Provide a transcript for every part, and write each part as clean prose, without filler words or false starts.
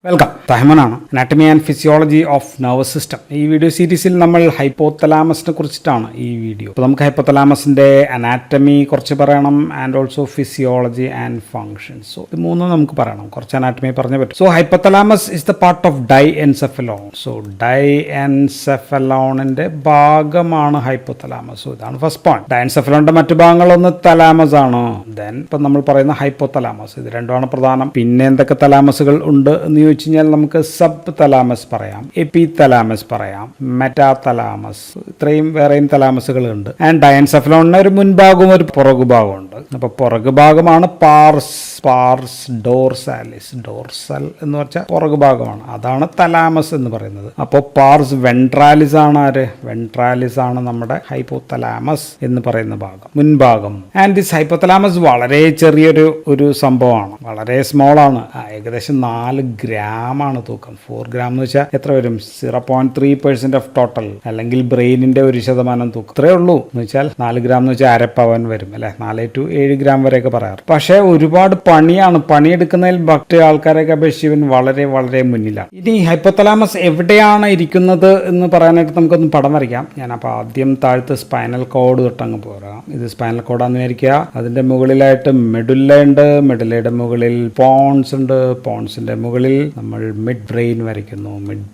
Welcome. തഹമനാണ്, anatomy and physiology of nervous system. ഈ video സീരീസിൽ നമ്മൾ ഹൈപ്പോതലാമസിനെ കുറിച്ചിട്ടാണ് ഈ വീഡിയോ. അപ്പോൾ നമുക്ക് ഹൈപ്പോതലാമസിൻ്റെ അനാറ്റമി കുറച്ച് പറയണം, and also physiology and functions. So ഇത് മൂന്നും നമുക്ക് പറയണം, കുറച്ച് അനാറ്റമി പറഞ്ഞേ പറ്റും. So hypothalamus is the part of diencephalon. So ഡൈഎൻസെഫലോണിൻ്റെ ഭാഗമാണ് ഹൈപ്പോതലാമസ്. സോ ഇതാണ് ഫസ്റ്റ് പോയിന്റ്. ഡൈഎൻസെഫലോണിൻ്റെ മറ്റു ഭാഗങ്ങളൊന്ന് തലാമസ് ആണ്. ദെൻ ഇപ്പം നമ്മൾ പറയുന്ന ഹൈപ്പോതലാമസ്, ഇത് രണ്ടുമാണ് പ്രധാനം. പിന്നെ എന്തൊക്കെ തലാമസുകൾ ഉണ്ട് എന്ന് ചോദിച്ചു കഴിഞ്ഞാൽ നമുക്ക് സബ് തലാമസ് പറയാം, എപ്പി തലാമസ് പറയാം, മെറ്റാ തലാമസ്, ഇത്രയും വേറെയും തലാമസുകൾ ഉണ്ട്. ആൻഡ് ഡയൻസെഫലോണിന് ഒരു മുൻഭാഗവും ഒരു പുറകുഭാഗവും ഉണ്ട്. അപ്പോൾ പുറകുഭാഗമാണ് പാർസ് ഡോർസാലിസ്. ഡോർസൽ എന്ന് വെച്ചാൽ പുറകുഭാഗമാണ്, അതാണ് തലാമസ് എന്ന് പറയുന്നത്. അപ്പോൾ പാർസ് വെൻട്രാലിസ് ആണ് ആര്? വെൻട്രാലിസ് ആണ് നമ്മുടെ ഹൈപ്പോതലാമസ് എന്ന് പറയുന്ന ഭാഗം, മുൻഭാഗം. ആൻഡ് ദിസ് ഹൈപ്പോതലാമസ് വളരെ ചെറിയൊരു സംഭവമാണ്, വളരെ സ്മോൾ ആണ്. ഏകദേശം 4 ഗ്രാമാണ് തൂക്കം. 4 ഗ്രാം എന്ന് വെച്ചാൽ എത്ര വരും? 0.3% ഓഫ് ടോട്ടൽ, അല്ലെങ്കിൽ ബ്രെയിനിന്റെ 1% തൂക്കം. ഇത്രേ ഉള്ളൂ. എന്ന് വെച്ചാൽ 4 ഗ്രാം എന്ന് വെച്ചാൽ അരപ്പവൻ വരും അല്ലെ, 4 to 7 ഗ്രാം വരെയൊക്കെ പറയാറ്. പക്ഷേ ഒരുപാട് പണിയാണ്. പണിയെടുക്കുന്നതിൽ മറ്റ് ആൾക്കാരെയൊക്കെ അപേക്ഷിച്ച് ഇവൻ വളരെ വളരെ മുന്നിലാണ്. ഇനി ഹൈപ്പോതലാമസ് എവിടെയാണ് ഇരിക്കുന്നത് എന്ന് പറയാനായിട്ട് നമുക്കൊന്ന് പടം വരയ്ക്കാം. ഞാൻ അപ്പോൾ ആദ്യം താഴത്ത് സ്പൈനൽ കോഡ് തൊട്ടങ്ങ് പോരാം. ഇത് സ്പൈനൽ കോഡാന്ന് വിചാരിക്കുക. അതിന്റെ മുകളിലായിട്ട് മെഡുല്ല ഉണ്ട്, മെഡുല്ലയുടെ മുകളിൽ പോൺസ് ഉണ്ട്, പോൺസിന്റെ മുകളിൽ നമ്മൾ മിഡ് ബ്രെയിൻ വരയ്ക്കുന്നു. മിഡ്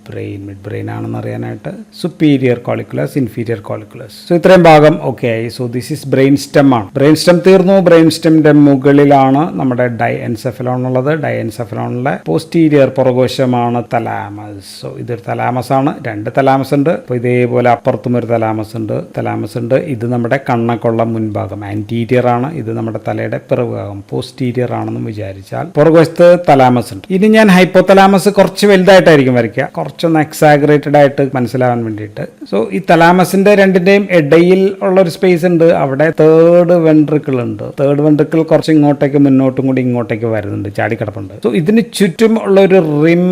ബ്രെയിൻ ആണെന്ന് അറിയാനായിട്ട് സുപ്പീരിയർ കോളിക്കുലസ്, ഇൻഫീരിയർ കോളിക്കുലസ്. സോ ഇത്രയും ഭാഗം ഓക്കെ ആയി. So this is brain stem ആണ്. ബ്രെയിൻ സ്റ്റെം തീർന്നു. ബ്രെയിൻ സ്റ്റെമിന്റെ മുകളിലാണ് നമ്മുടെ ഡൈഎൻസെഫലോൺ ഉള്ളത്. ഡൈഎൻസെഫലോണിലെ പോസ്റ്റീരിയർ പുറകോശമാണ് തലാമസ്. സോ ഇതൊരു തലാമസ് ആണ്. 2 തലാമസ് ഉണ്ട്. അപ്പോൾ ഇതേപോലെ അപ്പുറത്തും ഒരു തലാമസ് ഉണ്ട്. ഇത് നമ്മുടെ കണ്ണക്കുള്ള മുൻഭാഗം, ആന്റീരിയർ ആണ്. ഇത് നമ്മുടെ തലയുടെ പിറകുഭാഗം, പോസ്റ്റീരിയർ ആണെന്ന് വിചാരിച്ചാൽ പുറകുവശത്ത് തലാമസ് ഉണ്ട്. ഇനി ഞാൻ ഹൈപ്പോതലാമസ് കുറച്ച് വലുതായിട്ടായിരിക്കും വരയ്ക്കുക, കുറച്ചൊന്ന് എക്സാഗ്രേറ്റഡ് ആയിട്ട് മനസ്സിലാവാൻ വേണ്ടിയിട്ട്. സോ ഈ തലാമസിന്റെ രണ്ടിന്റെയും ഇടയിൽ ഉള്ള ഒരു സ്പേസ് ഉണ്ട്. അവിടെ തേർഡ് വെൻട്രിക്കിൾ ഉണ്ട്. തേർഡ് വെൻട്രിക്കിൾ കുറച്ച് ഇങ്ങോട്ടേക്ക്, മുന്നോട്ടും കൂടി ഇങ്ങോട്ടേക്ക് വരുന്നുണ്ട്, ചാടിക്കിടപ്പുണ്ട്. സോ ഇതിന് ചുറ്റും ഉള്ള ഒരു റിം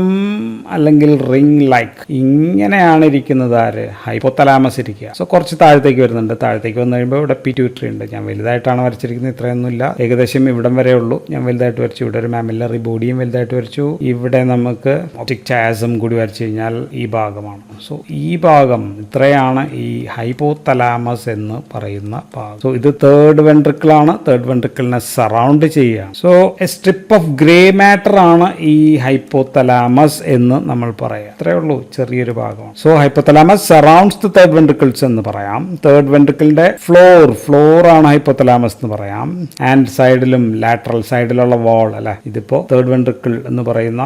അല്ലെങ്കിൽ റിംഗ് ലൈക്ക് ഇങ്ങനെയാണ് ഇരിക്കുന്നത് ആര്? ഹൈപ്പോതലാമസ് ഇരിക്കുക. സോ കുറച്ച് താഴത്തേക്ക് വരുന്നുണ്ട്. താഴത്തേക്ക് വന്നു കഴിയുമ്പോൾ ഇവിടെ പിറ്റ്യൂട്ടറി ഉണ്ട്. ഞാൻ വലുതായിട്ടാണ് വരച്ചിരിക്കുന്നത്, ഇത്രയൊന്നുമില്ല, ഏകദേശം ഇവിടം വരെ ഉള്ളൂ. ഞാൻ വലുതായിട്ട് വരച്ചു. ഇവിടെ ഒരു മാമില്ലറി ബോഡിയും വലുതായിട്ട് വരച്ചു. ഇവിടെ നമുക്ക് ഒപ്റ്റിക് ചാസം കൂടി വരച്ചു കഴിഞ്ഞാൽ ഈ ഭാഗമാണ്. സോ ഈ ഭാഗം ഇത്രയാണ് ഈ ഹൈപ്പോതലാമസ് എന്ന് പറയുന്ന ഭാഗം. സോ ഇത് തേർഡ് വെൻട്രിക്കിൾ ആണ്. തേർഡ് വെൻട്രിക്കിളിനെ സറൗണ്ട് ചെയ്യുക. So A strip of grey matter ആണ് ഈ ഹൈപ്പോതലാമസ് എന്ന് നമ്മൾ പറയാം. ഇത്രേ ഉള്ളൂ, ചെറിയൊരു ഭാഗമാണ്. So hypothalamus surrounds the third ventricles എന്ന് പറയാം. തേർഡ് വെൻട്രിക്കിളിന്റെ ഫ്ലോർ ആണ് ഹൈപ്പോതലാമസ് എന്ന് പറയാം. ആൻഡ് സൈഡിലും ലാറ്ററൽ സൈഡിലുള്ള വാൾ അല്ലെ, ഇതിപ്പോ തേർഡ് വെൻട്രിക്കിൾ എന്ന് പറയുന്ന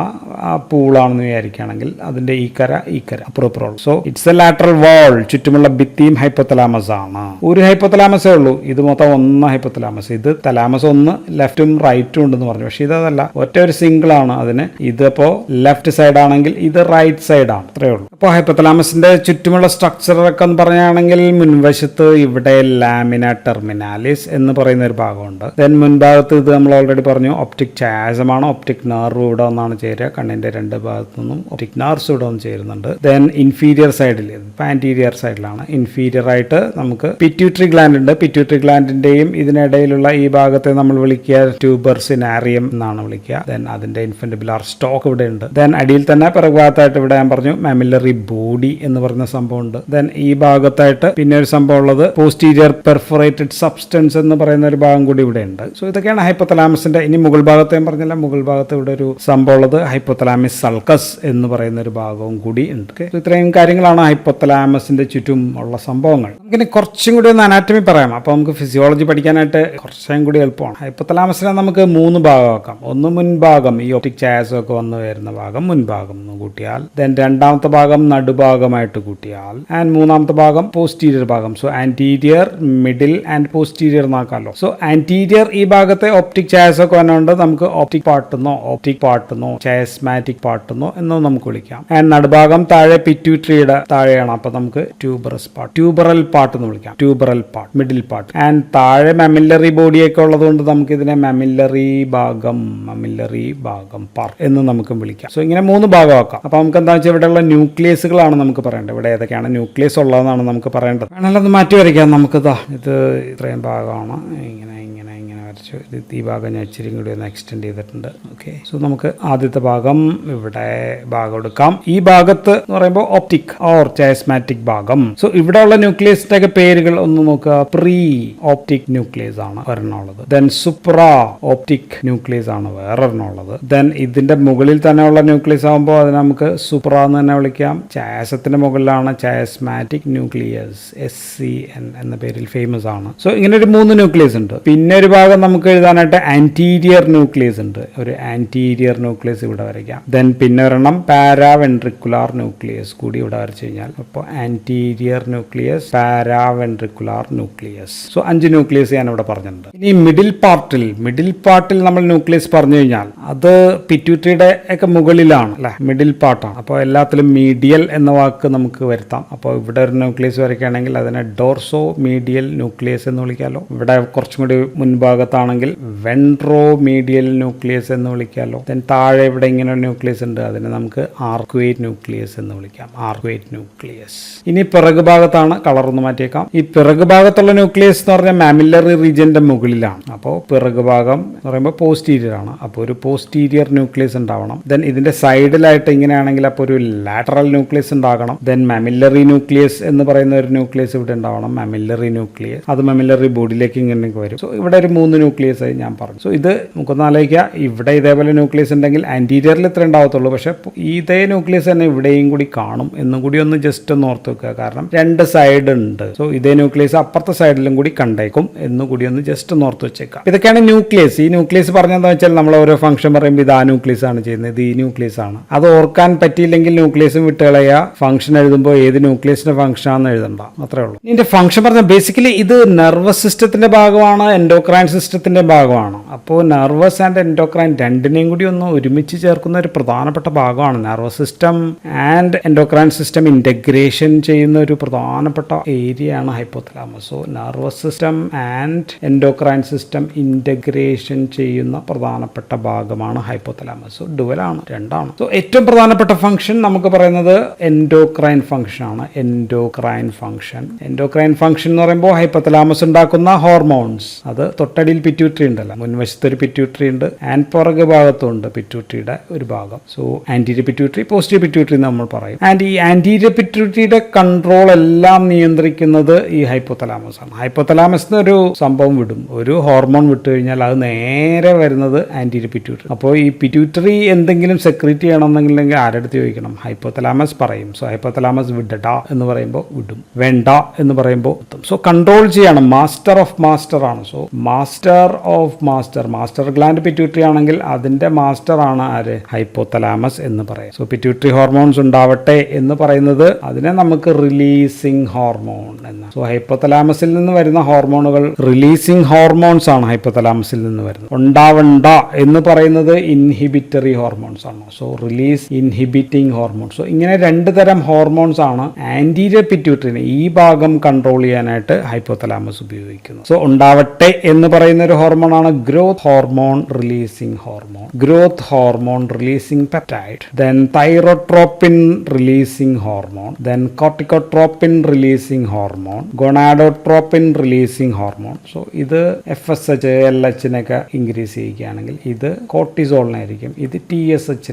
ആ പൂളാണെന്ന് വിചാരിക്കുകയാണെങ്കിൽ അതിന്റെ ഈ കര അപ്പുറം. സോ ഇറ്റ്സ് എ ലാറ്ററൽ വാൾ. ചുറ്റുമുള്ള ഭിത്തിയും ഹൈപ്പോതലാമസ് ആണ്. ഒരു ഹൈപ്പോതലാമസേ ഉള്ളൂ. ഇത് മൊത്തം 1 ഹൈപ്പോതലാമസ്. ഇത് തലാമസ് 1 ലെഫ്റ്റും റൈറ്റും ഉണ്ടെന്ന് പറഞ്ഞു. പക്ഷെ ഇതല്ല, ഒറ്റ ഒരു സിംഗിൾ ആണ് അതിന്. ഇതിപ്പോ ലെഫ്റ്റ് സൈഡ് ആണെങ്കിൽ ഇത് റൈറ്റ് സൈഡ് ആണ്. അത്രേ ഉള്ളൂ. അപ്പോൾ ഹൈപ്പോതലാമസിന്റെ ചുറ്റുമുള്ള സ്ട്രക്ചറൊക്കെ എന്ന് പറയുകയാണെങ്കിൽ മുൻവശത്ത് ഇവിടെ ലാമിന ടെർമിനാലിസ് എന്ന് പറയുന്ന ഒരു ഭാഗമുണ്ട്. ദെൻ മുൻഭാഗത്ത് ഇത് നമ്മൾ ഓൾറെഡി പറഞ്ഞു, ഒപ്റ്റിക് ചാസമാണ്. ഒപ്റ്റിക് നെർവ് ഇവിടെ ഒന്നാണ് ചേരുക. കണ്ണിന്റെ 2 ഭാഗത്തു നിന്നും ഒപ്റ്റിക് നെർവ്സ് ഇവിടെ ഒന്ന് ചേരുന്നുണ്ട്. ദെൻ ഇൻഫീരിയർ സൈഡിൽ, ഇപ്പം ആന്റീരിയർ സൈഡിലാണ്. ഇൻഫീരിയർ ആയിട്ട് നമുക്ക് പിറ്റ്യൂട്ടറി ഗ്ലാൻഡ് ഉണ്ട്. പിറ്റ്യൂട്ടറി ഗ്ലാൻഡിന്റെയും ഇതിനിടയിലുള്ള ഈ ഭാഗത്തെ നമ്മൾ വിളിക്കുക ട്യൂബർസിനാരിയം എന്നാണ് വിളിക്കുക. ദെൻ അതിന്റെ ഇൻഫന്റിബുലാർ സ്റ്റോക്ക് ഇവിടെ ഉണ്ട്. ദെൻ അടിയിൽ തന്നെ പിറകുഭാഗത്തായിട്ട് ഇവിടെ ഞാൻ പറഞ്ഞു മാമില്ലറി ബോഡി എന്ന് പറയുന്ന സംഭവം ഉണ്ട്. ദെൻ ഈ ഭാഗത്തായിട്ട് പിന്നെ ഒരു സംഭവം ഉള്ളത് പോസ്റ്റീരിയർ പെർഫോറേറ്റഡ് സബ്സ്റ്റൻസ് എന്ന് പറയുന്ന ഒരു ഭാഗം കൂടി ഇവിടെ ഉണ്ട്. സോ ഇതൊക്കെയാണ് ഹൈപ്പോതലാമസിന്റെ. ഇനി മുകൾ ഭാഗത്ത് ഞാൻ പറഞ്ഞില്ല, മുകൾ ഭാഗത്ത് ഇവിടെ ഒരു സംഭവം ഉള്ളത് ഹൈപ്പോതലാമിസ് സൾക്കസ് എന്ന് പറയുന്ന ഒരു ഭാഗവും കൂടി ഉണ്ട്. ഇത്രയും കാര്യങ്ങളാണ് ഹൈപ്പോതലാമസിന്റെ ചുറ്റും ഉള്ള സംഭവങ്ങൾ. നമുക്കിനി കുറച്ചും കൂടി ഒന്ന് അനാറ്റമി പറയാം. അപ്പോൾ നമുക്ക് ഫിസിയോളജി പഠിക്കാനായിട്ട് കുറച്ചും കൂടി എളുപ്പമാണ്. ഹൈപ്പോതലാമസിനെ നമുക്ക് 3 ഭാഗമാക്കാം. ഒന്ന് മുൻഭാഗം, ഈ ഒപ്റ്റിക് ചാസം ഒക്കെ വന്നു വരുന്ന ഭാഗം മുൻഭാഗം എന്ന് കൂട്ടിയാൽ, ദെൻ രണ്ടാമത്തെ ഭാഗം നടുഭാഗമായിട്ട് കൂട്ടിയാൽ, ആൻഡ് മൂന്നാമത്തെ ഭാഗം പോസ്റ്റീരിയർ ഭാഗം. So anterior, middle and posterior എന്നാക്കാമല്ലോ. സോ ആന്റീരിയർ ഈ ഭാഗത്തെ ഒപ്റ്റിക് ചാസം ഒക്കെ വന്നുകൊണ്ട് നമുക്ക് ഒപ്റ്റിക് പാർട്ടെന്നോ ചാസ്മാറ്റിക് പാർട്ടെന്നോ എന്നോ നമുക്ക് വിളിക്കാം. ആൻഡ് നടുഭാഗം താഴെ പിറ്റ്യൂട്ടറിയുടെ താഴെയാണ്. അപ്പൊ നമുക്ക് ട്യൂബറൽ പാർട്ട് എന്ന് വിളിക്കാം. ട്യൂബറൽ പാർട്ട്, മിഡിൽ പാർട്ട്. ആൻഡ് താഴെ മെമില്ലറി ബോഡിയൊക്കെ ഉള്ളതുകൊണ്ട് നമുക്ക് ഇതിനെ മെമില്ലറി ഭാഗം പാർട്ട് എന്ന് നമുക്ക് വിളിക്കാം. സോ ഇങ്ങനെ 3 ഭാഗമാക്കാം. അപ്പൊ നമുക്ക് എന്താ വെച്ചാൽ ഇവിടെയുള്ള ന്യൂക്ലിയസുകളാണ് നമുക്ക് പറയേണ്ടത്. ഇവിടെ ഏതൊക്കെയാണ് ന്യൂക്ലിയസ് ഉള്ളതെന്നാണ് നമുക്ക് പറയേണ്ടത്. വേണമെങ്കിൽ അത് മാറ്റി വരയ്ക്കാം നമുക്ക്. ഇത് ഇത്രയും ഭാഗമാണ്, ഇങ്ങനെ വരച്ചു. ഈ ഭാഗം ഞാൻ ഇച്ചിരി കൂടി ഒന്ന് എക്സ്റ്റെൻഡ് ചെയ്തിട്ടുണ്ട്. ഓക്കെ, സോ നമുക്ക് ആദ്യത്തെ ഭാഗം ഇവിടെ ഭാഗം എടുക്കാം. ഈ ഭാഗത്ത് എന്ന് പറയുമ്പോൾ ഒപ്റ്റിക് ഓർ ചയസ്മാറ്റിക് ഭാഗം. സോ ഇവിടെയുള്ള ന്യൂക്ലിയസിന്റെ ഒക്കെ പേരുകൾ ഒന്ന് നോക്കുക. പ്രീ ഓപ്റ്റിക് ന്യൂക്ലിയസ് ആണ് ഒരെണ്ണമുള്ളത്. ദെൻ സുപ്രാ ഓപ്റ്റിക് ന്യൂക്ലിയസ് ആണ് വേറൊരെണ്ണമുള്ളത്. ദെൻ ഇതിന്റെ മുകളിൽ തന്നെയുള്ള ന്യൂക്ലിയസ് ആകുമ്പോൾ അതിനെ നമുക്ക് സുപ്ര എന്ന് തന്നെ വിളിക്കാം. ചയസത്തിന്റെ മുകളിലാണ് ചയസ്മാറ്റിക് ന്യൂക്ലിയസ്, SCN എന്ന പേരിൽ ഫേമസ് ആണ്. സോ ഇങ്ങനെ ഒരു 3 ന്യൂക്ലിയസ് ഉണ്ട്. പിന്നെ ഒരു ഭാഗം നമുക്ക് എഴുതാനായിട്ട് ആന്റീരിയർ ന്യൂക്ലിയസ് ഉണ്ട്. ഒരു ആന്റീരിയർ ന്യൂക്ലിയസ് ഇവിടെ വരയ്ക്കാം. ദെൻ പിന്നെ ഒരെണ്ണം പാരാവെൻട്രിക്കുലാർ ന്യൂക്ലിയസ് കൂടി ഇവിടെ വരച്ചു കഴിഞ്ഞാൽ, അപ്പോൾ anterior nucleus, paraventricular nucleus. So 5 nucleus ഞാൻ ഇവിടെ പറഞ്ഞിട്ടുണ്ട്. ഇനി മിഡിൽ പാർട്ടിൽ നമ്മൾ ന്യൂക്ലിയസ് പറഞ്ഞു കഴിഞ്ഞാൽ അത് പിറ്റ്യൂട്ടറിയുടെ ഒക്കെ മുകളിലാണ് അല്ലെ, മിഡിൽ പാർട്ടാണ്. അപ്പോൾ എല്ലാത്തിലും മീഡിയൽ എന്ന വാക്ക് നമുക്ക് വരുത്താം. അപ്പോൾ ഇവിടെ ഒരു ന്യൂക്ലിയസ് വരയ്ക്കുകയാണെങ്കിൽ അതിനെ ഡോർസോ മീഡിയൽ ന്യൂക്ലിയസ് എന്ന് വിളിക്കാമല്ലോ. ഇവിടെ കുറച്ചും കൂടി മുൻഭാഗത്താണെങ്കിൽ വെൻട്രോ മീഡിയൽ ന്യൂക്ലിയസ് എന്ന് വിളിക്കാമല്ലോ. ദെൻ താഴെ ഇവിടെ ഇങ്ങനെ ഒരു ന്യൂക്ലിയസ് ഉണ്ട്, അതിനെ നമുക്ക് ആർക്വേറ്റ് ന്യൂക്ലിയസ് എന്ന് വിളിക്കാം. ആർക്വേറ്റ് ന്യൂക്ലിയസ്. ഇനി പിറകു ഭാഗത്താണ്, കളർ ഒന്ന് മാറ്റിയേക്കാം. ഈ പിറകു ഭാഗത്തുള്ള ന്യൂക്ലിയസ് എന്ന് പറഞ്ഞാൽ മാമില്ലറി റീജിയന്റെ മുകളിലാണ്. അപ്പോൾ പിറകു ഭാഗം എന്ന് പറയുമ്പോൾ പോസ്റ്റീരിയർ ആണ്. അപ്പോൾ ഒരു പോസ്റ്റീരിയർ ന്യൂക്ലിയസ് ഉണ്ടാവണം. ദെൻ ഇതിന്റെ സൈഡിലായിട്ട് ഇങ്ങനെയാണെങ്കിൽ അപ്പോൾ ഒരു ലാറ്ററൽ ന്യൂക്ലിയസ് ഉണ്ടാകണം. ദെൻ മാമില്ലറി ന്യൂക്ലിയസ് എന്ന് പറയുന്ന ഒരു ന്യൂക്ലിയസ് ഇവിടെ ഉണ്ടാവണം. മാമില്ലറി ന്യൂക്ലിയസ്, അത് മാമില്ലറി ബോഡിയിലേക്ക് ഇങ്ങനെ വരും. സോ ഇവിടെ ഒരു 3 ന്യൂക്ലിയസ് ആയി ഞാൻ പറഞ്ഞു. സോ ഇത് നമുക്കൊന്ന് ആലോചിക്കുക. ഇവിടെ ഇതേപോലെ ന്യൂക്ലിയസ് ഉണ്ടെങ്കിൽ ആന്റീരിയറിൽ ഇത്ര ഉണ്ടാവത്തുള്ളൂ, പക്ഷെ ഇതേ ന്യൂക്ലിയസ് തന്നെ ഇവിടെയും കൂടി കാണും എന്നും കൂടി ഒന്ന് ജസ്റ്റ് ഒന്ന് ഓർത്ത് വെക്കുക. കാരണം 2 സൈഡ് ഉണ്ട്. സോ ഇതേ ന്യൂക്ലിയസ് അപ്പുറത്തെ സൈഡിലും കൂടി കണ്ടേക്കും എന്ന് കൂടി ഒന്ന് ജസ്റ്റ് ഒന്ന് ഓർത്ത് വെച്ചേക്കാം. ഇതൊക്കെയാണ് ന്യൂക്ലിയസ്. ഈ ന്യൂക്ലിയസ് പറഞ്ഞതെന്ന് വെച്ചാൽ നമ്മൾ ഓരോ ഫംഗ്ഷൻ പറയുമ്പോൾ ഇത് ആ ന്യൂക്ലിയസ് ആണ് ചെയ്യുന്നത്, ഇത് ഈ ന്യൂക്ലിയസ് ആണ്. അത് ഓർക്കാൻ പറ്റിയില്ലെങ്കിൽ ന്യൂക്ലിയസും വിട്ടുകളയുക. ഫംഗ്ഷൻ എഴുതുമ്പോൾ ഏത് ന്യൂക്ലിയസിന്റെ ഫംഗ്ഷൻ ആണെന്ന് എഴുതണ്ട, അത്രേ ഉള്ളൂ. ഇതിന്റെ ഫംഗ്ഷൻ പറഞ്ഞാൽ ബേസിക്കലി ഇത് നെർവസ് സിസ്റ്റത്തിന്റെ ഭാഗമാണ്, എൻഡോക്രൈൻ സിസ്റ്റത്തിന്റെ ഭാഗമാണ്. അപ്പോൾ നെർവസ് ആൻഡ് എൻഡോക്രൈൻ രണ്ടിനെയും കൂടി ഒന്ന് ഒരുമിച്ച് ചേർക്കുന്ന ഒരു പ്രധാനപ്പെട്ട ഭാഗമാണ്. Nervous system and endocrine system integration ചെയ്യുന്ന ഒരു പ്രധാനപ്പെട്ട ഏരിയ ആണ് hypothalamus. So nervous system and endocrine system integration ചെയ്യുന്ന പ്രധാനപ്പെട്ട ഭാഗമാണ് ഹൈപ്പോതലാമസ്. സോ ഡുവലാണ്, രണ്ടാണ്. സോ ഏറ്റവും പ്രധാനപ്പെട്ട ഫംഗ്ഷൻ നമുക്ക് പറയുന്നത് എൻഡോക്രൈൻ ഫംഗ്ഷൻ ആണ്. എൻഡോക്രൈൻ ഫംഗ്ഷൻ എന്ന് പറയുമ്പോൾ ഹൈപ്പോതലാമസ് ഉണ്ടാക്കുന്ന ഹോർമോൺസ്, അത് തൊട്ടടിയിൽ പിറ്റ്യൂട്ടറി ഉണ്ടല്ലോ, മുൻവശത്ത് ഒരു പിറ്റ്യൂട്ടറി ഉണ്ട് ആൻഡ് പുറകു ഭാഗത്തുണ്ട് പിറ്റ്യൂട്ടറിയുടെ ഒരു ഭാഗം. So anterior pituitary, posterior pituitary എന്ന് നമ്മൾ പറയും. ആൻഡ് ഈ ആന്റീരിയർ പിറ്റ്യൂട്ടറിയുടെ കൺട്രോൾ എല്ലാം നിയന്ത്രിക്കുന്നത് ഈ ഹൈപ്പോതലാമസ് ആണ്. ഹൈപ്പോതലാമസ് എന്നൊരു സംഭവം വിടും, ഒരു ഹോർമോൺ വിട്ടു കഴിഞ്ഞാൽ അത് നേരെ വരുന്നത് ആന്റീരിയർ പിറ്റ്യൂട്ടറി. അപ്പോൾ ഈ പിറ്റ്യൂട്ടറി എന്തെങ്കിലും സെക്രീറ്റ് ചെയ്യണമെന്നെങ്കിൽ ആരെടുത്ത് ചോദിക്കണം? ഹൈപ്പോതലാമസ് പറയും. സോ ഹൈപ്പോതലാമസ് വിടടാ എന്ന് പറയുമ്പോൾ വിടും, വേണ്ട എന്ന് പറയുമ്പോൾ. സോ കൺട്രോൾ ചെയ്യണം. മാസ്റ്റർ ഓഫ് മാസ്റ്റർ ആണ്. സോ മാസ്റ്റർ ഗ്ലാൻഡ് പിറ്റ്യൂട്ടറി ആണെങ്കിൽ അതിന്റെ മാസ്റ്റർ ആണ് ആര്? ഹൈപ്പോതലാമസ് എന്ന് പറയും. സോ പിറ്റ്യൂട്ടറി ഹോർമോൺസ് ഉണ്ടാവട്ടെ എന്ന് പറയുന്നത് അതിനെ നമുക്ക് റിലീസിങ് ഹോർമോൺ എന്ന്. സോ ഹൈപ്പോതലാമസിൽ നിന്ന് വരുന്ന ഹോർമോണുകൾ റിലീസിങ് ഹോർമോൺസ് ആണ്. ഹൈപ്പോതലാമസിൽ നിന്ന് വരുന്നത് ഉണ്ടാവണ്ട എന്ന് പറയുന്നത് ഇൻഹിബിറ്ററി ഹോർമോൺസ് ആണ്. So release inhibiting hormones. So ഇങ്ങനെ 2 തരം ഹോർമോൺസ് ആണ് ആന്റീരിയർ പിറ്റ്യൂട്ടറിനെ ഈ ഭാഗം കൺട്രോൾ ചെയ്യാനായിട്ട് ഹൈപ്പോതലാമസ് ഉപയോഗിക്കുന്നത്. സോ ഉണ്ടാവട്ടെ എന്ന് പറയുന്ന ഒരു ഹോർമോൺ ആണ് growth hormone releasing hormone, growth hormone releasing peptide, then thyrotropin releasing hormone, then corticotropin releasing hormone, gonadotropin releasing hormone. So ഇത് FSH LH ഇൻക്രീസ് ചെയ്യുകയാണെങ്കിൽ ഇത് കോർട്ടിസോളിനായിരിക്കും, ഇത് TSH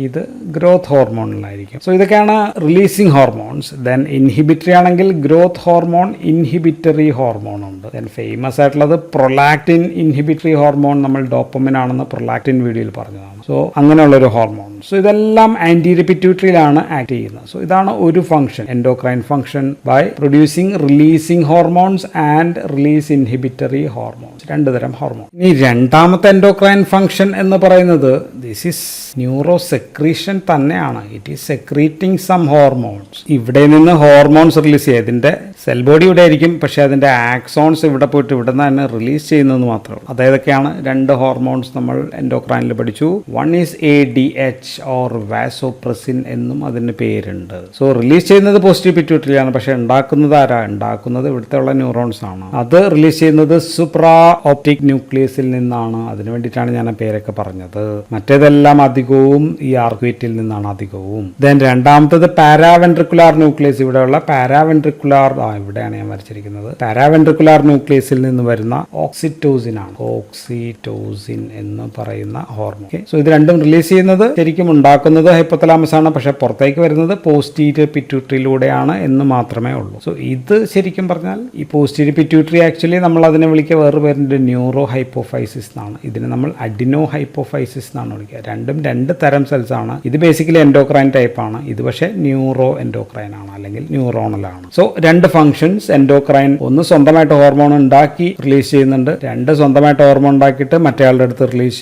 ഇത് ഗ്രോത്ത് ഹോർമോണിലായിരിക്കും. സോ ഇതൊക്കെയാണ് റിലീസിംഗ് ഹോർമോൺസ്. ദെൻ ഇൻഹിബിറ്ററി ആണെങ്കിൽ growth hormone, inhibitory hormone ഉണ്ട്. Then famous ആയിട്ടുള്ളത് prolactin inhibitory hormone, നമ്മൾ ഡോപ്പമിൻ ആണെന്ന് പ്രൊലാക്റ്റിൻ വീഡിയോയിൽ പറഞ്ഞതാണ്. സോ അങ്ങനെയുള്ളൊരു ഹോർമോൺ. സോ ഇതെല്ലാം ആന്റീരിയർ പിറ്റ്യൂട്ടറിയിലാണ് ആക്ട് ചെയ്യുന്നത്. സോ ഇതാണ് ഒരു function, endocrine function by producing releasing hormones and release inhibitory hormones. 2 തരം ഹോർമോൺ. ഇനി രണ്ടാമത്തെ എൻഡോക്രൈൻ ഫംഗ്ഷൻ എന്ന് പറയുന്നത് ദിസ് ഈസ് ന്യൂറോ സെക്രീഷൻ തന്നെയാണ്. It is secreting some hormones. ഇവിടെ നിന്ന് ഹോർമോൺസ് റിലീസ് ചെയ്യുക. ഇതിന്റെ സെൽ ബോഡി ഇവിടെ ആയിരിക്കും, പക്ഷേ അതിന്റെ ആക്സോൺസ് ഇവിടെ പോയിട്ട് ഇവിടെ നിന്ന് തന്നെ റിലീസ് ചെയ്യുന്നതെന്ന് മാത്രമേ ഉള്ളൂ. അതായതൊക്കെയാണ് 2 ഹോർമോൺസ് നമ്മൾ എൻഡോക്രൈനിൽ പഠിച്ചു. One is ADH or vasopressin എന്നും അതിന് പേരുണ്ട്. സോ റിലീസ് ചെയ്യുന്നത് പോസ്റ്റീരിയർ പിറ്റ്യൂട്ടറിയാണ്, പക്ഷെ ഉണ്ടാക്കുന്നത് ആരാ? ഉണ്ടാക്കുന്നത് ഇവിടുത്തെ ഉള്ള ന്യൂറോൺസ് ആണ്. അത് റിലീസ് ചെയ്യുന്നത് സുപ്രാ ഓപ്റ്റിക് ന്യൂക്ലിയസിൽ നിന്നാണ്. അതിനു വേണ്ടിയിട്ടാണ് ഞാൻ ആ പേരൊക്കെ പറഞ്ഞത്. മറ്റേതെല്ലാം അധികവും ഈ ആർക്വേറ്റിൽ നിന്നാണ് അധികവും. ദെൻ രണ്ടാമത്തത് പാരാവെൻട്രിക്കുലാർ ന്യൂക്ലിയസ്. ഇവിടെയുള്ള പാരാവെൻട്രിക്കുലാർ, ഇവിടെയാണ് ഞാൻ വരച്ചിരിക്കുന്നത്. പാരാവെൻട്രിക്കുലാർ ന്യൂക്ലിയസിൽ നിന്ന് വരുന്ന ഓക്സിറ്റോസിൻ ആണ്. ഓക്സിറ്റോസിൻ എന്ന് പറയുന്ന ഹോർമോൺ. സോ ഇത് രണ്ടും റിലീസ് ചെയ്യുന്നത് ശരിക്കും ഉണ്ടാക്കുന്നത് ഹൈപ്പോതലാമസ് ആണ്, പക്ഷെ പുറത്തേക്ക് വരുന്നത് പോസ്റ്റീരിയർ പിറ്റ്യൂട്ടറിയിലൂടെയാണ് എന്ന് മാത്രമേ ഉള്ളൂ. സോ ഇത് ശരിക്കും പറഞ്ഞാൽ ഈ പോസ്റ്റീരിയർ പിറ്റ്യൂട്ടറി ആക്ച്വലി നമ്മൾ അതിനെ വിളിക്കുക വേറെ പേരുണ്ട്, ന്യൂറോ ഹൈപ്പോഫൈസിസ് എന്നാണ്. ഇതിനെ നമ്മൾ അഡിനോ ഹൈപ്പോഫൈസിസ് എന്നാണ് വിളിക്കുക. രണ്ടും രണ്ട് തരം സെൽസ് ആണ്. ഇത് ബേസിക്കലി എൻഡോക്രൈൻ ടൈപ്പ് ആണ്, ഇത് പക്ഷേ ന്യൂറോ എൻഡോക്രൈൻ ആണ് അല്ലെങ്കിൽ ന്യൂറോണലാണ്. സോ രണ്ട് ഫംഗ്ഷൻസ്, എൻഡോക്രൈൻ ഒന്ന് സ്വന്തമായിട്ട് ഹോർമോൺ ഉണ്ടാക്കി റിലീസ് ചെയ്യുന്നുണ്ട്, രണ്ട് സ്വന്തമായിട്ട് ഹോർമോൺ ഉണ്ടാക്കിയിട്ട് മറ്റേയാളുടെ അടുത്ത് റിലീസ്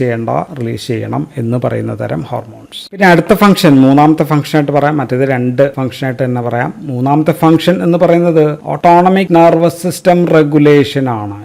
ചെയ്യണം എന്ന് പറയുന്ന തരം ഹോർമോൺസ്. പിന്നെ അടുത്ത ഫംഗ്ഷൻ, മൂന്നാമത്തെ ഫംഗ്ഷനായിട്ട് പറയാം, മറ്റേത് രണ്ട് ഫംഗ്ഷനായിട്ട് തന്നെ പറയാം. മൂന്നാമത്തെ ഫംഗ്ഷൻ എന്ന് പറയുന്നത് ഓട്ടോണമിക് നെർവസ് സിസ്റ്റം റെഗുലേഷൻ ആണ്,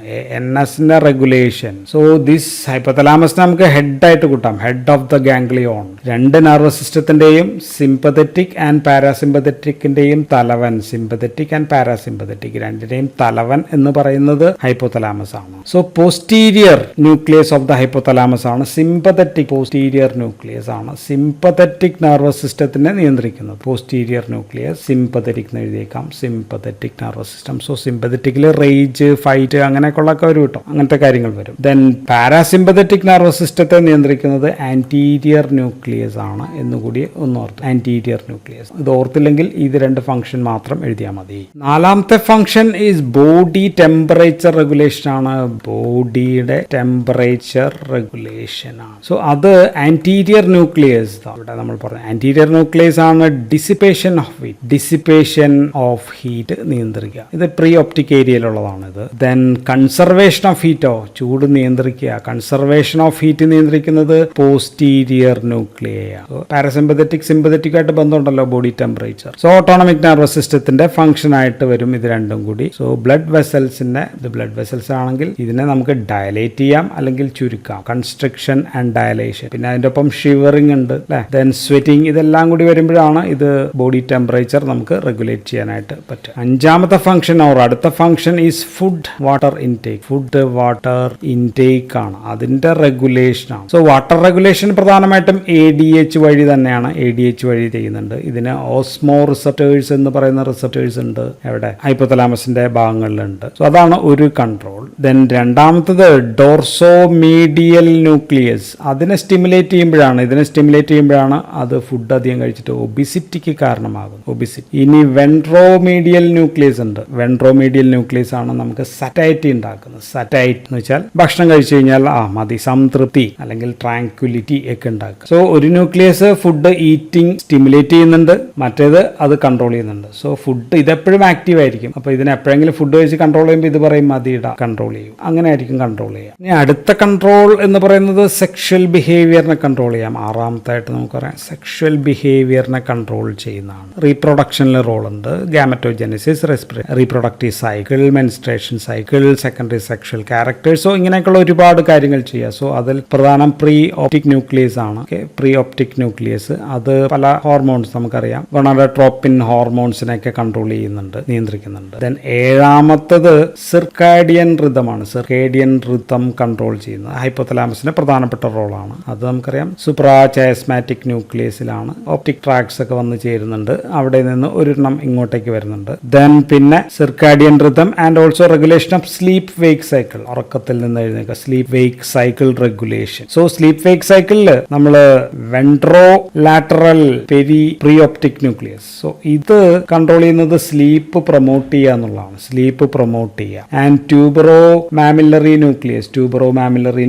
NS-ന്റെ റെഗുലേഷൻ. സോ ദിസ് ഹൈപ്പോതലാമസിനെ നമുക്ക് ഹെഡ് ആയിട്ട് കൂട്ടാം, ഹെഡ് ഓഫ് ദ ഗാംഗ്ലിയോൺ. രണ്ട് നെർവസ് സിസ്റ്റത്തിന്റെയും സിമ്പതറ്റിക് ആൻഡ് പാരാസിമ്പതറ്റിക്കിന്റെയും തലവൻ, സിമ്പതറ്റിക് ആൻഡ് പാരാസിമ്പതറ്റിക് രണ്ടിന്റെയും തലവൻ എന്ന് പറയുന്നത് ഹൈപ്പോതലാമസ് ആണ്. So posterior nucleus of the hypothalamus ആണ്, സിമ്പതറ്റിക് പോസ്റ്റീരിയർ ന്യൂക്ലിയസ് ആണ്, സിമ്പതറ്റിക് നെർവസ് സിസ്റ്റത്തിനെ നിയന്ത്രിക്കുന്നത്. പോസ്റ്റീരിയർ ന്യൂക്ലിയസ്, സിമ്പതറ്റിക് എന്ന് എഴുതിയേക്കാം, സിമ്പതറ്റിക് നെർവസ് സിസ്റ്റം. സോ സിമ്പതറ്റിക്കിൽ റേജ്, ഫൈറ്റ് അങ്ങനെയൊക്കെയുള്ളതൊക്കെ വരും കേട്ടോ, അങ്ങനത്തെ കാര്യങ്ങൾ വരും. ദെൻ പാരാസിമ്പതറ്റിക് നെർവസ് സിസ്റ്റത്തെ നിയന്ത്രിക്കുന്നത് ആന്റീരിയർ ന്യൂക്ലിയസ് ആണ് എന്നുകൂടി ഒന്ന് ഓർത്ത്, ആന്റീരിയർ ന്യൂക്ലിയസ്. ഇത് ഓർത്തില്ലെങ്കിൽ ഇത് രണ്ട് ഫംഗ്ഷൻ മാത്രം എഴുതിയാൽ മതി. നാലാമത്തെ function is body temperature regulation ആണ്, ബോഡിയുടെ ടെമ്പറേച്ചർ റെഗുലേഷൻ ആണ്. സോ അത് ആന്റീരിയർ ന്യൂക്ലിയസ്, അവിടെ നമ്മൾ പറഞ്ഞു ആന്റീരിയർ ന്യൂക്ലിയസ് ആണ് ഡിസിപ്പേഷൻ ഓഫ് ഹീറ്റ് നിയന്ത്രിക്കുക. ഇത് പ്രീ ഒപ്റ്റിക് ഏരിയയിലുള്ളതാണ് ഇത്. ദെൻ കൺസർവേഷൻ ഓഫ് ഹീറ്റോ, ചൂട് നിയന്ത്രിക്കുക, കൺസർവേഷൻ ഓഫ് ഹീറ്റ് നിയന്ത്രിക്കുന്നത് പോസ്റ്റീരിയർ ന്യൂക്ലിയ. പാരസിമ്പതറ്റിക് സിമ്പതറ്റിക് ആയിട്ട് ബന്ധമുണ്ടല്ലോ body temperature. So autonomic nervous സിസ്റ്റത്തിന്റെ ഫംഗ്ഷൻ ആയിട്ട് വരും ഇത് രണ്ടും കൂടി. സോ ബ്ലഡ് വെസൽസിന്റെ, ഇത് ബ്ലഡ് വെസൽസ് ആണെങ്കിൽ ഇതിനെ നമുക്ക് ഡയലേറ്റ് ചെയ്യാം അല്ലെങ്കിൽ ചുരുക്കാം, കൺസ്ട്രക്ഷൻ ആൻഡ് ഡയലേഷൻ. പിന്നെ അതിന്റെ ഒപ്പം ഷിവറിംഗ് ഉണ്ട് അല്ലെ, ദെൻ സ്വെറ്റിംഗ്, ഇതെല്ലാം കൂടി വരുമ്പോഴാണ് ഇത് ബോഡി ടെമ്പറേച്ചർ നമുക്ക് റെഗുലേറ്റ് ചെയ്യാനായിട്ട് പറ്റും. അഞ്ചാമത്തെ ഫംഗ്ഷൻ അടുത്ത function is food water intake. Food water intake ആണ്, അതിന്റെ റെഗുലേഷൻ ആണ്. സോ വാട്ടർ റെഗുലേഷൻ പ്രധാനമായിട്ടും ADH വഴി തന്നെയാണ്, ADH വഴി ചെയ്യുന്നുണ്ട്. ഇതിന് ഓസ്മോ റിസപ്റ്റേഴ്സ് എന്ന് പറയുന്ന റിസപ്റ്റേഴ്സ് ഉണ്ട്, എവിടെ ഹൈപ്പോതലാമസിന്റെ ഭാഗങ്ങളിലുണ്ട്. സോ അതാണ് ഒരു കൺട്രോൾ. ദെൻ രണ്ടാമത്തത് ഡോർസോ മീഡിയൽ ന്യൂക്ലിയസ്, അതിനെ സ്റ്റിമുലേറ്റ് ചെയ്യുമ്പോഴാണ് അത് ഫുഡ് അധികം കഴിച്ചിട്ട് ഒബിസിറ്റിക്ക് കാരണമാകും, ഒബിസിറ്റി. ഇനി വെൻട്രോമീഡിയൽ ന്യൂക്ലിയസ് ഉണ്ട്, വെൻട്രോമീഡിയൽ ന്യൂക്ലിയസ് ആണ് നമുക്ക് സറ്റൈറ്റി ഉണ്ടാക്കുന്നത്. സറ്റൈറ്റ് എന്ന് വെച്ചാൽ ഭക്ഷണം കഴിച്ചു കഴിഞ്ഞാൽ മതി, സംതൃപ്തി അല്ലെങ്കിൽ ട്രാങ്ക്വിലിറ്റി ഒക്കെ ഉണ്ടാക്കുക. സോ ഒരു ന്യൂക്ലിയസ് ഫുഡ് ഈറ്റിംഗ് സ്റ്റിമുലേറ്റ് ചെയ്യുന്നുണ്ട്, മറ്റേത് അത് കൺട്രോൾ ചെയ്യുന്നുണ്ട്. സോ ഫുഡ് ഇതെപ്പോഴും ആക്റ്റീവ് ആയിരിക്കും. അപ്പോൾ ഇതിനെ എപ്പോഴെങ്കിലും ഫുഡ് കഴിച്ച് കൺട്രോൾ ചെയ്യുമ്പോൾ ഇത് പറയും മതിയിടാ, കൺട്രോൾ ചെയ്യും, അങ്ങനെ ആയിരിക്കും കൺട്രോൾ ചെയ്യുക. ഇനി അടുത്ത കൺട്രോൾ എന്ന് പറയുന്നത് സെക്ഷൽ ബിഹേവിയറിനെ കൺട്രോൾ ചെയ്യാം. ആറാമത്തായിട്ട് നമുക്കറിയാം സെക്ഷൽ ബിഹേവിയറിനെ കൺട്രോൾ ചെയ്യുന്നതാണ്. റീപ്രൊഡക്ഷനിൽ റോൾ ഉണ്ട്, gametogenesis, reproductive cycle, menstruation cycle, secondary sexual characters. So ഇങ്ങനെയൊക്കെയുള്ള ഒരുപാട് കാര്യങ്ങൾ ചെയ്യാം. സോ അതിൽ പ്രധാനം പ്രീ ഒപ്റ്റിക് ന്യൂക്ലിയസ് ആണ്. പ്രീ ഒപ്റ്റിക് ന്യൂക്ലിയസ് അത് പല ഹോർമോൺസ് നമുക്കറിയാം, ഗൊണഡോട്രോപ്പിൻ ഹോർമോൺസിനെയൊക്കെ കൺട്രോൾ ചെയ്യുന്നുണ്ട്, നിയന്ത്രിക്കുന്നുണ്ട്. ദെൻ ഏഴാമത്തത് സിർക്കാഡിയൻ റിതമാണ്. സിർക്കേഡിയൻ റിതം കൺട്രോൾ ചെയ്യുന്നത് ഹൈപ്പോതലാമസിന്റെ പ്രധാനപ്പെട്ട റോളാണ്. അത് നമുക്കറിയാം സുപ്രാചയസ്മാറ്റിക് ന്യൂക്ലിയസിലാണ് ഒപ്റ്റിക് ട്രാക്സ് ഒക്കെ വന്ന് ചേരുന്നുണ്ട്, അവിടെ നിന്ന് ഒരെണ്ണം ഇങ്ങോട്ടേക്ക് വരുന്നുണ്ട്. ദെൻ പിന്നെ circadian rhythm and also regulation of sleep wake cycle, ഉറക്കത്തിൽ നിന്ന് എഴുന്നേൽക്കുക, sleep wake cycle regulation. So sleep wake സൈക്കിളിൽ നമ്മൾ ventrolateral preoptic nucleus. So ഇത് കൺട്രോൾ ചെയ്യുന്നത് സ്ലീപ്പ് പ്രൊമോട്ട് ചെയ്യുക എന്നുള്ളതാണ്, സ്ലീപ്പ് പ്രൊമോട്ട് ചെയ്യുക. ആൻഡ് ട്യൂബറോ മാമില്ലറി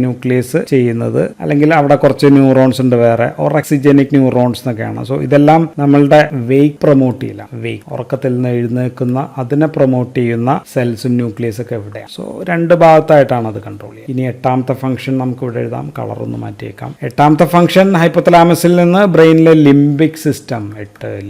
ന്യൂക്ലിയസ് ചെയ്യുന്നത്, അല്ലെങ്കിൽ അവിടെ കുറച്ച് ന്യൂറോൺസ് ഉണ്ട് വേറെ, ഓറക്സിജനിക് ന്യൂറോൺസ് എന്നൊക്കെയാണ്. സോ ഇതെല്ലാം നമ്മളുടെ വെയ്ക്ക് പ്രൊമോട്ട് ചെയ്യില്ല, വെയ്ക്ക് ഉറക്കത്തിൽ നിന്ന് എഴുന്നേൽക്കുന്ന അതിനെ പ്രൊമോട്ട് ചെയ്യുന്ന സെൽസും ന്യൂക്ലിയസ് ഒക്കെ എവിടെയാണ്. സോ രണ്ട് ഭാഗത്തായിട്ടാണ് അത് കൺട്രോൾ ചെയ്യുക. ഇനി എട്ടാമത്തെ ഫംഗ്ഷൻ നമുക്ക് ഇവിടെ എഴുതാം, കളർ ഒന്ന് മാറ്റിയേക്കാം. എട്ടാമത്തെ ഫംഗ്ഷൻ ഹൈപ്പോതലാമസിൽ നിന്ന് ബ്രെയിനിലെ ലിംബിക് സിസ്റ്റം,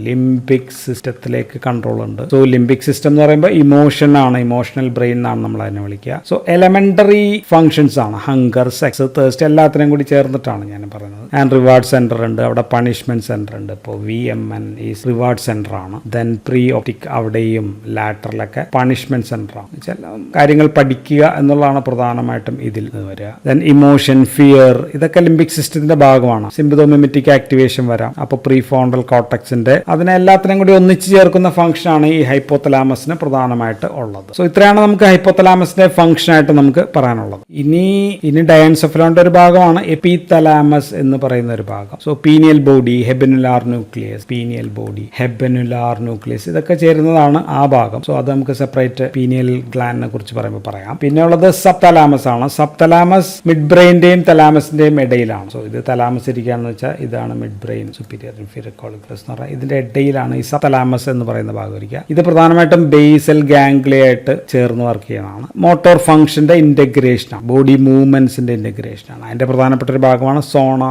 ലിംബിക് സിസ്റ്റത്തിലേക്ക് കൺട്രോൾ ഉണ്ട്. സോ ലിംബിക് സിസ്റ്റം എന്ന് പറയുമ്പോൾ ഇമോഷൻ ആണ്, ഇമോഷണൽ ബ്രെയിൻ എന്നാണ് നമ്മൾ അതിനെ വിളിക്കുക. സോ എലമെന്ററി ഫംഗ്ഷൻസ് ആണ്, ഹങ്കർ, സെക്സ്, തേഴ്സ്റ്റ് എല്ലാത്തിനും കൂടി ചേർന്നിട്ടാണ് ഞാൻ പറയുന്നത്. ആൻഡ് റിവാർഡ് സെന്റർ ഉണ്ട്, അവിടെ പണിഷ്മെന്റ് സെന്റർ ഉണ്ട്. ഇപ്പോൾ VMN ഈസ് റിവാർഡ് സെന്റർ ആണ്. ദെൻ പ്രീ ഒപ്റ്റിക് അവിടെയും ലാറ്ററിലൊക്കെ പണിഷ്മെന്റ് സെന്റർ ആണ്. കാര്യങ്ങൾ പഠിക്കുക എന്നുള്ളതാണ് പ്രധാനമായിട്ടും ഇതിൽ വരിക. ദെൻ ഇമോഷൻ, ഫിയർ, ഇതൊക്കെ ലിംബിക് സിസ്റ്റത്തിന്റെ ഭാഗമാണ്. സിമ്പതോമിമെറ്റിക് ആക്ടിവേഷൻ വരാം. അപ്പോൾ പ്രീ ഫ്രോണ്ടൽ കോർട്ടക്സിന്റെ അതിനെ എല്ലാത്തിനും കൂടി ഒന്നിച്ച് ചേർക്കുന്ന ഫംഗ്ഷൻ ആണ് ഈ ഹൈപ്പോതലാമസിന് പ്രധാനമായിട്ട് ഉള്ളത്. സോ ഇത്രയാണ് നമുക്ക് ഹൈപ്പോതലാമസിന്റെ ഫംഗ്ഷൻ ആയിട്ട് ആയിട്ട് നമുക്ക് പറയാനുള്ളത്. ഇനി ഡയൻസെഫലോണിന്റെ ഒരു ഭാഗമാണ് എപ്പിതലാമസ് എന്ന് പറയുന്ന ഒരു ഭാഗം. So pineal body, habenular nucleus, pineal body, habenular nucleus ഇതൊക്കെ ചേരുന്നതാണ് ആ ഭാഗം. സോ അത് നമുക്ക് സെപ്പറേറ്റ് പീനിയൽ ഗ്ലാൻഡിനെ കുറിച്ച് പറയുമ്പോൾ പറയാം. പിന്നെ ഉള്ളത് സബ് തലാമസ് ആണ്. സബ് തലാമസ് മിഡ് ബ്രെയിന്റെയും തലാമസിന്റെയും ഇടയിലാണ്. സോ ഇത് തലാമസ് ഇരിക്കുകയാണെന്ന് വെച്ചാൽ ഇതാണ് മിഡ് ബ്രെയിൻ, സുപ്പീരിയർ ഇൻഫീരിയർ കോളിക്ടസ് എന്ന് പറയുന്നത്. ഇതിന്റെ ഇടയിലാണ് ഈ സബ് തലാമസ് എന്ന് പറയുന്ന ഭാഗം ഇരിക്കുക. ഇത് പ്രധാനമായിട്ടും ബേസൽ ഗാംഗ്ലിയ ആയിട്ട് ചേർന്ന് വർക്ക് ചെയ്യുന്നതാണ്. മോട്ടോർ ഫംഗ്ഷന്റെ ഇന്റഗ്രേഷനാണ്, ബോഡി മൂവ്മെന്റ്സിന്റെ ഇന്റഗ്രേഷനാണ്. അതിന്റെ പ്രധാനപ്പെട്ട ഒരു ഭാഗമാണ് സോണ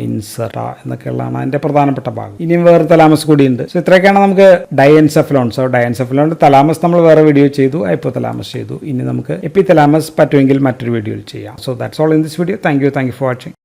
ഇൻസെർട്ട എന്നൊക്കെയുള്ളതാണ് അതിന്റെ പ്രധാനപ്പെട്ട ഭാഗം. ഇനിയും വേറെ തലാമസ് കൂടിയുണ്ട്. സോ ഇത്രയൊക്കെയാണ് നമുക്ക് ഡയൻസെഫലോൺ. സോ ഡയൻസെഫലോണിന്റെ തലാമസ് നമ്മൾ വേറെ വീഡിയോ ചെയ്തു, ഹൈപ്പോതലാമസ് ചെയ്തു. ഇനി നമുക്ക് എപ്പിതലാമസ് പറ്റുമെങ്കിൽ മറ്റൊരു വീഡിയോയിൽ ചെയ്യാം. So that's all in this video. Thank you for watching.